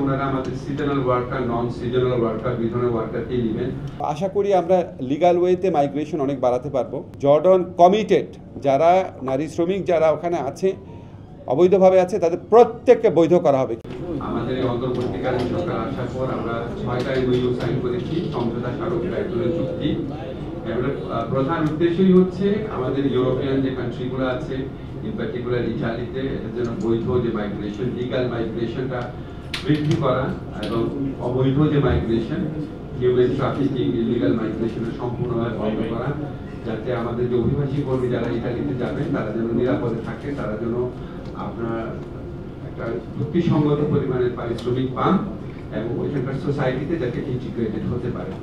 ওনারা আমাদের seasonal worker, non seasonal worker, বিভিন্ন ওয়ার্কারকে নেবেন। আশা করি আমরা লিগ্যাল ওয়েতে মাইগ্রেশন অনেক বাড়াতে পারবো। জর্ডন কমিটেড, যারা নারী শ্রমিক যারা ওখানে আছে, অবৈধভাবে আছে, তাদের প্রত্যেককে বৈধ করা হবে। আমাদের এই অন্তর্বর্তীকালীন সরকার আসার পর আমরা 6টা MOU সাইন করেছি, সমঝোতা স্মারক ট্রাইব্যুনাল চুক্তি। এগুলোর প্রধান উদ্দেশ্যই হচ্ছে আমাদের ইউরোপিয়ান যে কান্ট্রিগুলো আছে, ইন পার্টিকুলার ইটালিতে, এটার জন্য বৈধ যে মাইগ্রেশন, লিগাল মাইগ্রেশনটা বৃদ্ধি করা এবং অবৈধ যে মাইগ্রেশন, হিউম্যান ট্রাফিকিং, ইলিগাল মাইগ্রেশনের সম্পূর্ণভাবে বন্ধ করা, যাতে আমাদের যে অভিবাসী কর্মী যারা ইটালিতে যাবেন তারা যেন নিরাপদে থাকে, তারা যেন আপনার একটা যুক্তিসঙ্গত পরিমাণের পারিশ্রমিক পান এবং ওইখানকার সোসাইটিতে যাতে ইন্টিগ্রেটেড হতে পারে।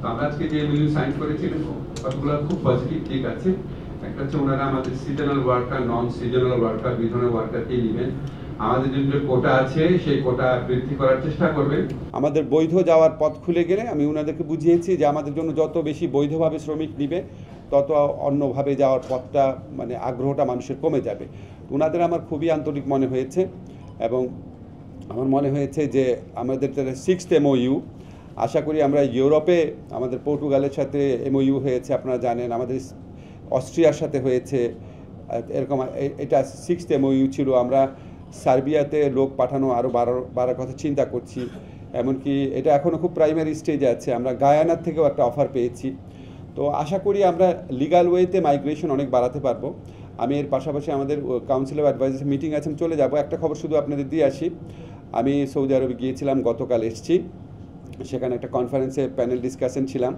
তো আমরা আজকে যে MOU সাইন করেছিলাম কতগুলো খুব পজিটিভ দিক আছে। একটা হচ্ছে ওনারা আমাদের seasonal worker, non seasonal worker, বিভিন্ন ওয়ার্কারকে নেবেন। আমাদের যে কোটা আছে সেই কোটা বৃদ্ধি করার চেষ্টা করবেন। আমাদের বৈধ যাওয়ার পথ খুলে গেলে আমি ওনাদেরকে বুঝিয়েছি যে আমাদের জন্য যত বেশি বৈধভাবে শ্রমিক নিবে তত অন্যভাবে যাওয়ার পথটা মানে আগ্রহটা মানুষের কমে যাবে। ওনাদের আমার খুবই আন্তরিক মনে হয়েছে এবং আমার মনে হয়েছে যে আমাদের 6th MOU, আশা করি আমরা ইউরোপে আমাদের পর্তুগালের সাথে MOU হয়েছে, আপনারা জানেন, আমাদের অস্ট্রিয়ার সাথে হয়েছে এরকম। এটা 6th MOU ছিল। আমরা সার্বিয়াতে লোক পাঠানো আরও বাড়ার কথা চিন্তা করছি, এমনকি এটা এখনও খুব প্রাইমারি স্টেজে আছে। আমরা গায়ানার থেকেও একটা অফার পেয়েছি। তো আশা করি আমরা লিগ্যাল ওয়েতে মাইগ্রেশন অনেক বাড়াতে পারবো। আমি এর পাশাপাশি আমাদের কাউন্সিল অফ অ্যাডভাইজার্স মিটিং আছে, চলে যাব। একটা খবর শুধু আপনাদের দিয়ে আসি, আমি সৌদি আরবে গিয়েছিলাম, গতকাল এসেছি। সেখানে একটা কনফারেন্সে প্যানেল ডিসকাশন ছিলাম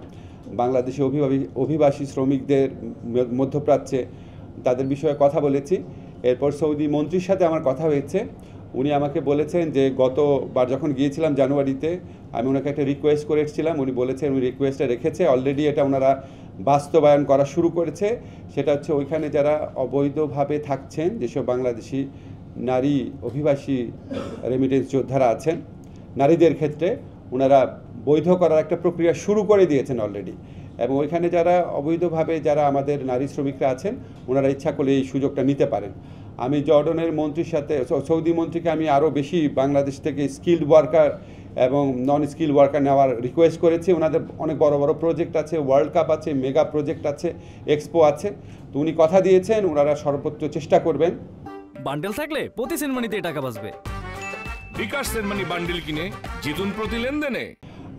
বাংলাদেশি অভিবাসী শ্রমিকদের মধ্যপ্রাচ্যে, তাদের বিষয়ে কথা বলেছি। এরপর সৌদি মন্ত্রীর সাথে আমার কথা হয়েছে। উনি আমাকে বলেছেন যে গতবার যখন গিয়েছিলাম জানুয়ারিতে, আমি ওনাকে একটা রিকোয়েস্ট করেছিলাম, উনি বলেছেন উনি রিকোয়েস্টটা রেখেছে, অলরেডি এটা ওনারা বাস্তবায়ন করা শুরু করেছে। সেটা হচ্ছে ওইখানে যারা অবৈধভাবে থাকছেন, যেসব বাংলাদেশি নারী অভিবাসী রেমিটেন্স যোদ্ধারা আছেন, নারীদের ক্ষেত্রে ওনারা বৈধ করার একটা প্রক্রিয়া শুরু করে দিয়েছেন অলরেডি। এবং ওইখানে যারা অবৈধভাবে যারা আমাদের নারী শ্রমিকরা আছেন, ওনারা ইচ্ছা করলে এই সুযোগটা নিতে পারেন। আমি জর্ডনের মন্ত্রীর সাথে, সৌদি মন্ত্রীকে আমি আরও বেশি বাংলাদেশ থেকে স্কিল্ড ওয়ার্কার এবং নন স্কিল ওয়ার্কার নেওয়ার রিকোয়েস্ট করেছি। ওনাদের অনেক বড় বড় প্রজেক্ট আছে, ওয়ার্ল্ড কাপ আছে, মেগা প্রজেক্ট আছে, এক্সপো আছে। তো উনি কথা দিয়েছেন ওনারা সর্বোচ্চ চেষ্টা করবেন। বান্ডেল থাকলে প্রতি সেনমানিতে টাকা বাঁচবে। বিকাশ সেনমানি বান্ডেল কিনে জিতুন প্রতি লেনদেনে।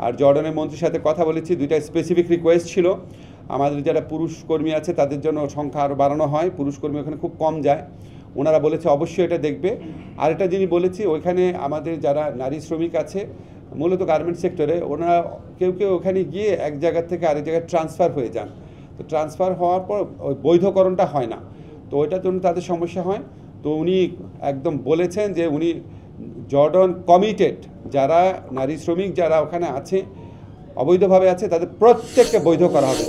আর জর্ডনের মন্ত্রীর সাথে কথা বলেছি, দুইটা স্পেসিফিক রিকোয়েস্ট ছিল। আমাদের যারা পুরুষ কর্মী আছে তাদের জন্য সংখ্যা আরও বাড়ানো হয়, পুরুষ কর্মী ওখানে খুব কম যায়। ওনারা বলেছে অবশ্যই এটা দেখবে। আর একটা জিনিস বলেছি, ওইখানে আমাদের যারা নারী শ্রমিক আছে মূলত গার্মেন্টস সেক্টরে, ওনারা কেউ কেউ ওখানে গিয়ে এক জায়গা থেকে আরেক জায়গায় ট্রান্সফার হয়ে যান। তো ট্রান্সফার হওয়ার পর ওই বৈধকরণটা হয় না, তো ওইটার জন্য তাদের সমস্যা হয়। তো উনি একদম বলেছেন যে উনি জর্ডন কমিটেড, যারা নারী শ্রমিক যারা ওখানে আছে, অবৈধভাবে আছে, তাদের প্রত্যেককে বৈধ করা হবে।